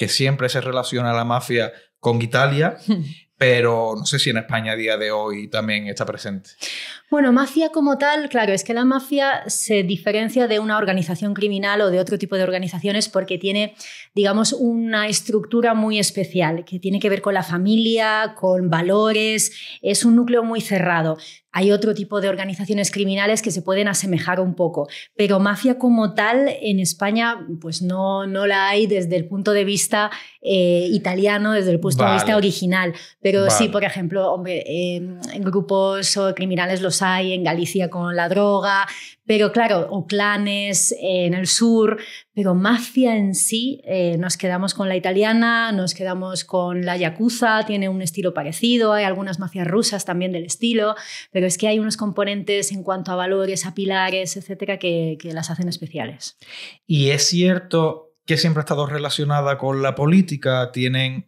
que siempre se relaciona la mafia con Italia, pero no sé si en España a día de hoy también está presente. Bueno, mafia como tal, claro, es que la mafia se diferencia de una organización criminal o de otro tipo de organizaciones porque tiene, digamos, una estructura muy especial que tiene que ver con la familia, con valores, es un núcleo muy cerrado. Hay otro tipo de organizaciones criminales que se pueden asemejar un poco, pero mafia como tal en España pues no la hay desde el punto de vista italiano, desde el punto de vista original. Pero sí, por ejemplo, hombre, en grupos criminales los hay, en Galicia con la droga, pero claro, o clanes en el sur, pero mafia en sí, nos quedamos con la italiana, nos quedamos con la yakuza, tiene un estilo parecido, hay algunas mafias rusas también del estilo, pero es que hay unos componentes en cuanto a valores, a pilares, etcétera, que las hacen especiales. Y es cierto que siempre ha estado relacionada con la política, tienen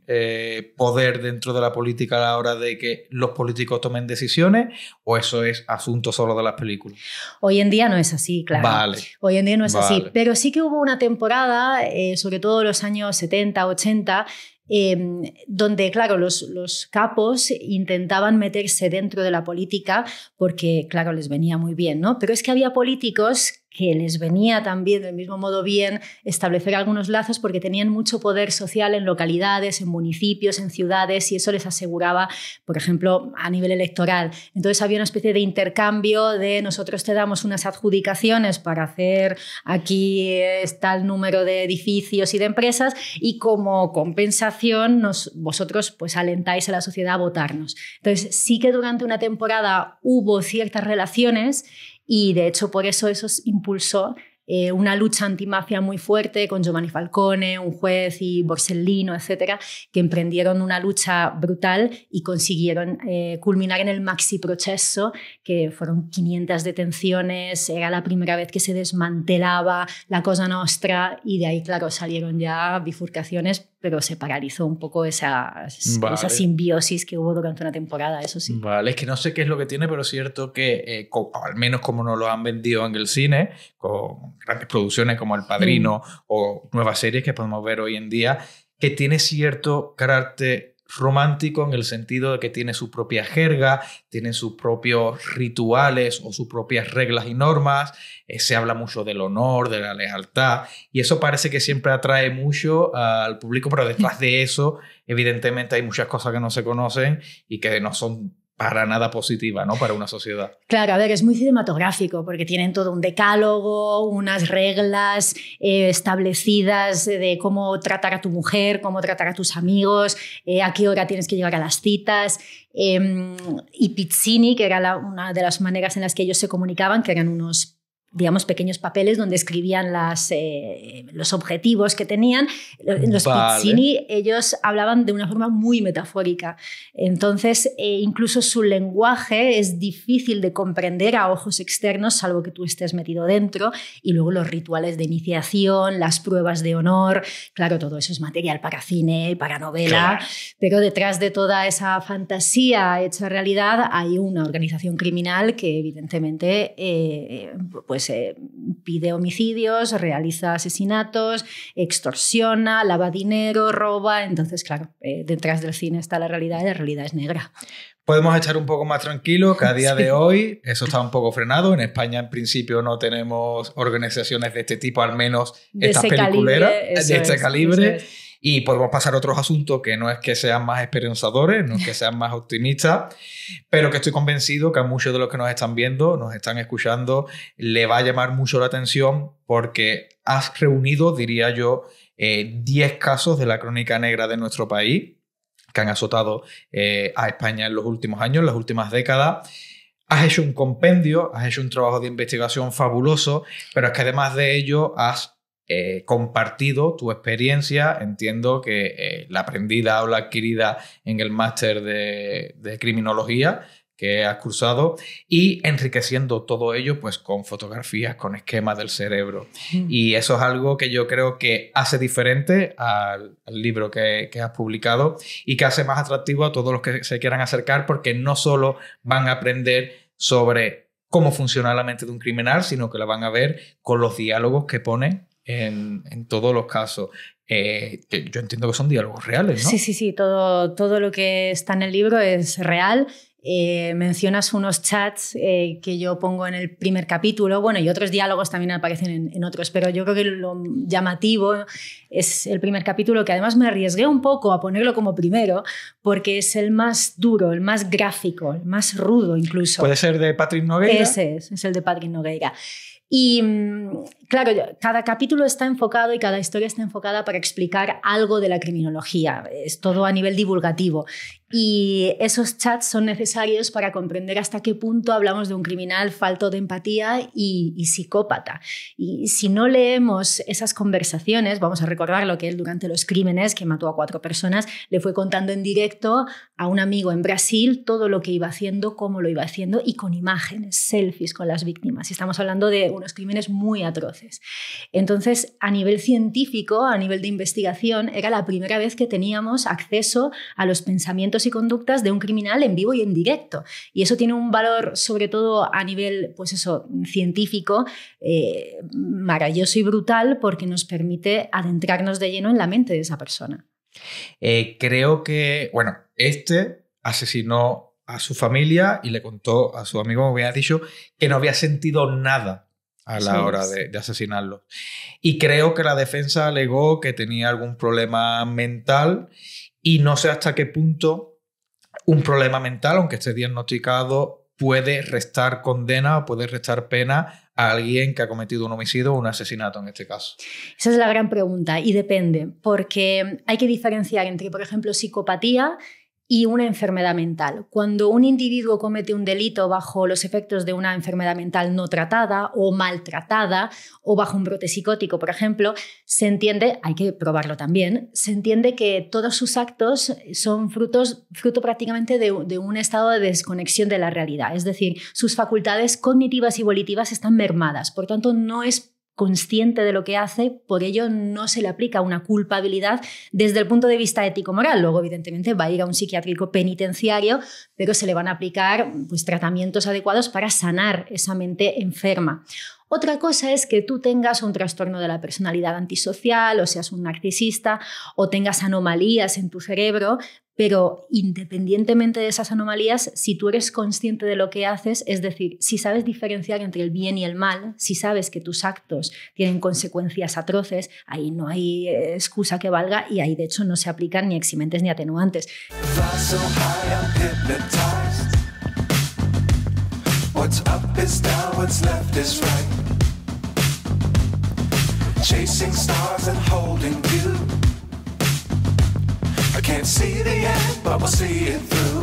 poder dentro de la política a la hora de que los políticos tomen decisiones, o eso es asunto solo de las películas. Hoy en día no es así, claro. Vale. Hoy en día no es así, pero sí que hubo una temporada, sobre todo en los años 70, 80, donde, claro, los capos intentaban meterse dentro de la política porque, claro, les venía muy bien, ¿no? Pero es que había políticos que les venía también del mismo modo bien establecer algunos lazos porque tenían mucho poder social en localidades, en municipios, en ciudades, y eso les aseguraba, por ejemplo, a nivel electoral. Entonces había una especie de intercambio de nosotros te damos unas adjudicaciones para hacer aquí tal número de edificios y de empresas y como compensación vosotros pues alentáis a la sociedad a votarnos. Entonces sí que durante una temporada hubo ciertas relaciones y de hecho por eso impulsó una lucha antimafia muy fuerte con Giovanni Falcone, un juez y Borsellino, etcétera, que emprendieron una lucha brutal y consiguieron culminar en el maxi proceso, que fueron 500 detenciones, era la primera vez que se desmantelaba la Cosa Nostra y de ahí, claro, salieron ya bifurcaciones, pero se paralizó un poco esa simbiosis que hubo durante una temporada, eso sí. Vale, es que no sé qué es lo que tiene, pero es cierto que, al menos como nos lo han vendido en el cine, con grandes producciones como El Padrino o nuevas series que podemos ver hoy en día, que tiene cierto carácter romántico en el sentido de que tiene su propia jerga, tiene sus propios rituales o sus propias reglas y normas, se habla mucho del honor, de la lealtad, y eso parece que siempre atrae mucho al público, pero detrás de eso evidentemente hay muchas cosas que no se conocen y que no son para nada positiva, ¿no? Para una sociedad. Claro, a ver, es muy cinematográfico porque tienen todo un decálogo, unas reglas establecidas de cómo tratar a tu mujer, cómo tratar a tus amigos, a qué hora tienes que llegar a las citas. Y Pizzini, que era una de las maneras en las que ellos se comunicaban, que eran unos, digamos, pequeños papeles donde escribían los objetivos que tenían. Los Pizzini, ellos hablaban de una forma muy metafórica. Entonces, incluso su lenguaje es difícil de comprender a ojos externos, salvo que tú estés metido dentro. Y luego los rituales de iniciación, las pruebas de honor. Claro, todo eso es material para cine y para novela. Claro. Pero detrás de toda esa fantasía hecha realidad hay una organización criminal que evidentemente pues pide homicidios, realiza asesinatos, extorsiona, lava dinero, roba. Entonces, claro, detrás del cine está la realidad y la realidad es negra. Podemos echar un poco más tranquilo que a día de hoy eso está un poco frenado. En España, en principio, no tenemos organizaciones de este tipo, al menos estas peliculeras de este calibre. Y podemos pasar a otros asuntos que no es que sean más esperanzadores, no es que sean más optimistas, pero que estoy convencido que a muchos de los que nos están viendo, nos están escuchando, le va a llamar mucho la atención porque has reunido, diría yo, 10 casos de la crónica negra de nuestro país que han azotado a España en los últimos años, en las últimas décadas. Has hecho un compendio, has hecho un trabajo de investigación fabuloso, pero es que además de ello has compartido tu experiencia. Entiendo que la aprendida o la adquirida en el máster de criminología que has cursado y enriqueciendo todo ello pues con fotografías, con esquemas del cerebro. Y eso es algo que yo creo que hace diferente al libro que has publicado y que hace más atractivo a todos los que se quieran acercar, porque no solo van a aprender sobre cómo funciona la mente de un criminal, sino que la van a ver con los diálogos que pone en todos los casos. Que yo entiendo que son diálogos reales, ¿no? Sí, todo lo que está en el libro es real. Mencionas unos chats que yo pongo en el primer capítulo, bueno, y otros diálogos también aparecen en otros, pero yo creo que lo llamativo es el primer capítulo, que además me arriesgué un poco a ponerlo como primero, porque es el más duro, el más gráfico, el más rudo incluso. ¿Puede ser de Patrick Nogueira? Ese es el de Patrick Nogueira. Y claro, cada capítulo está enfocado y cada historia está enfocada para explicar algo de la criminología. Es todo a nivel divulgativo. Y esos chats son necesarios para comprender hasta qué punto hablamos de un criminal falto de empatía y psicópata. Y si no leemos esas conversaciones, vamos a recordar lo que él durante los crímenes, que mató a 4 personas, le fue contando en directo a un amigo en Brasil todo lo que iba haciendo, cómo lo iba haciendo y con imágenes, selfies con las víctimas. Y estamos hablando de unos crímenes muy atroces. Entonces, a nivel científico, a nivel de investigación, era la primera vez que teníamos acceso a los pensamientos y conductas de un criminal en vivo y en directo. Y eso tiene un valor, sobre todo a nivel, pues eso, científico, maravilloso y brutal, porque nos permite adentrarnos de lleno en la mente de esa persona. Creo que, bueno, asesinó a su familia y le contó a su amigo, como había dicho, que no había sentido nada a la hora de asesinarlo. Y creo que la defensa alegó que tenía algún problema mental y no sé hasta qué punto un problema mental, aunque esté diagnosticado, puede restar condena o puede restar pena a alguien que ha cometido un homicidio o un asesinato en este caso. Esa es la gran pregunta y depende, porque hay que diferenciar entre, por ejemplo, psicopatía y una enfermedad mental. Cuando un individuo comete un delito bajo los efectos de una enfermedad mental no tratada o maltratada o bajo un brote psicótico, por ejemplo, se entiende, hay que probarlo también, se entiende que todos sus actos son fruto prácticamente de un estado de desconexión de la realidad. Es decir, sus facultades cognitivas y volitivas están mermadas. Por tanto, no es consciente de lo que hace, por ello no se le aplica una culpabilidad desde el punto de vista ético-moral. Luego, evidentemente, va a ir a un psiquiátrico penitenciario, pero se le van a aplicar pues, tratamientos adecuados para sanar esa mente enferma. Otra cosa es que tú tengas un trastorno de la personalidad antisocial, o seas un narcisista, o tengas anomalías en tu cerebro, pero independientemente de esas anomalías, si tú eres consciente de lo que haces, es decir, si sabes diferenciar entre el bien y el mal, si sabes que tus actos tienen consecuencias atroces, ahí no hay excusa que valga y ahí de hecho no se aplican ni eximentes ni atenuantes. What's up is down, what's left is right. Chasing stars and holding you. I can't see the end, but we'll see it through.